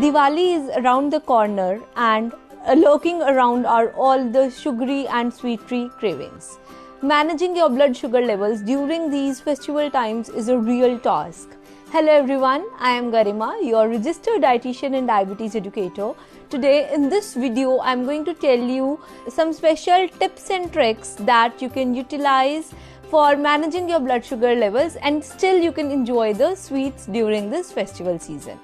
Diwali is around the corner and lurking around are all the sugary and sweetery cravings. Managing your blood sugar levels during these festival times is a real task. Hello everyone, I am Garima, your registered dietitian and diabetes educator. Today in this video, I am going to tell you some special tips and tricks that you can utilize for managing your blood sugar levels and still you can enjoy the sweets during this festival season.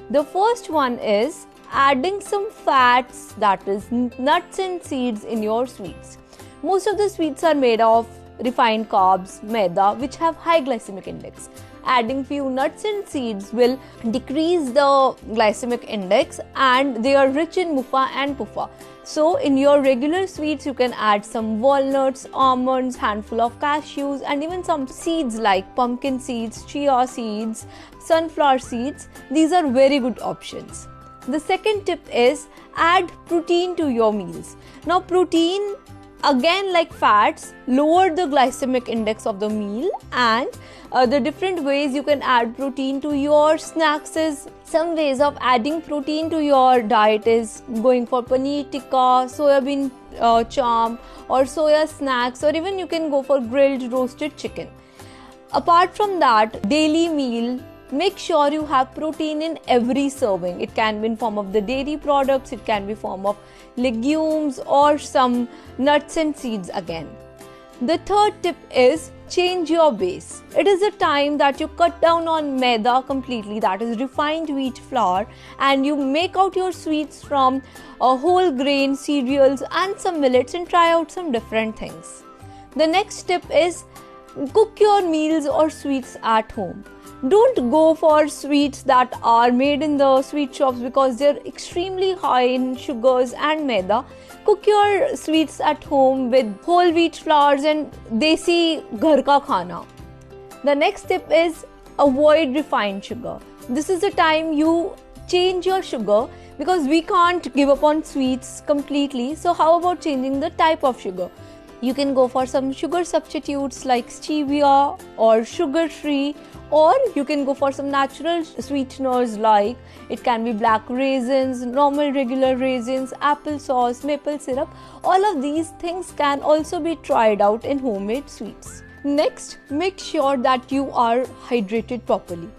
The first one is adding some fats, that is nuts and seeds in your sweets. Most of the sweets are made of refined carbs, MAIDA, which have high glycemic index. Adding few nuts and seeds will decrease the glycemic index and they are rich in MUFA and PUFA. So in your regular sweets you can add some walnuts, almonds, handful of cashews and even some seeds like pumpkin seeds, chia seeds, sunflower seeds. These are very good options. The second tip is add protein to your meals. Now protein, again like fats, lower the glycemic index of the meal, and the different ways you can add protein to your snacks is, some ways of adding protein to your diet is going for paneer tikka, soybean charm or soya snacks, or even you can go for grilled roasted chicken. Apart from that, daily meal, make sure you have protein in every serving. It can be in form of the dairy products, it can be form of legumes or some nuts and seeds again. The third tip is change your base. It is a time that you cut down on MAIDA completely, that is refined wheat flour, and you make out your sweets from whole grain cereals and some millets and try out some different things. The next tip is cook your meals or sweets at home. Don't go for sweets that are made in the sweet shops because they're extremely high in sugars and MAIDA. Cook your sweets at home with whole wheat flours and desi ghar ka khana. The next tip is avoid refined sugar. This is the time you change your sugar because we can't give up on sweets completely. So how about changing the type of sugar? You can go for some sugar substitutes like stevia or sugar free, or you can go for some natural sweeteners like it can be black raisins, normal regular raisins, applesauce, maple syrup. All of these things can also be tried out in homemade sweets. Next, make sure that you are hydrated properly.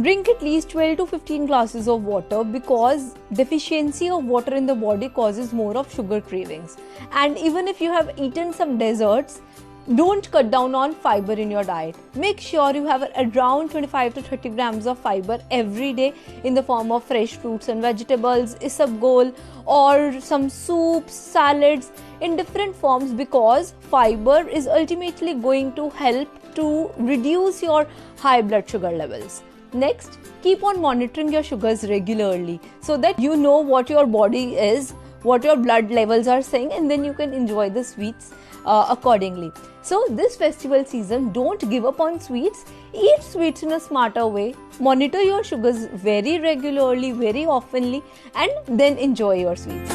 Drink at least 12 to 15 glasses of water because deficiency of water in the body causes more of sugar cravings. And even if you have eaten some desserts, don't cut down on fiber in your diet. Make sure you have around 25 to 30 grams of fiber every day in the form of fresh fruits and vegetables, isabgol, or some soups, salads in different forms, because fiber is ultimately going to help to reduce your high blood sugar levels. Next, keep on monitoring your sugars regularly so that you know what your body is, what your blood levels are saying, and then you can enjoy the sweets accordingly. So this festival season, don't give up on sweets. Eat sweets in a smarter way. Monitor your sugars very regularly, very oftenly, and then enjoy your sweets.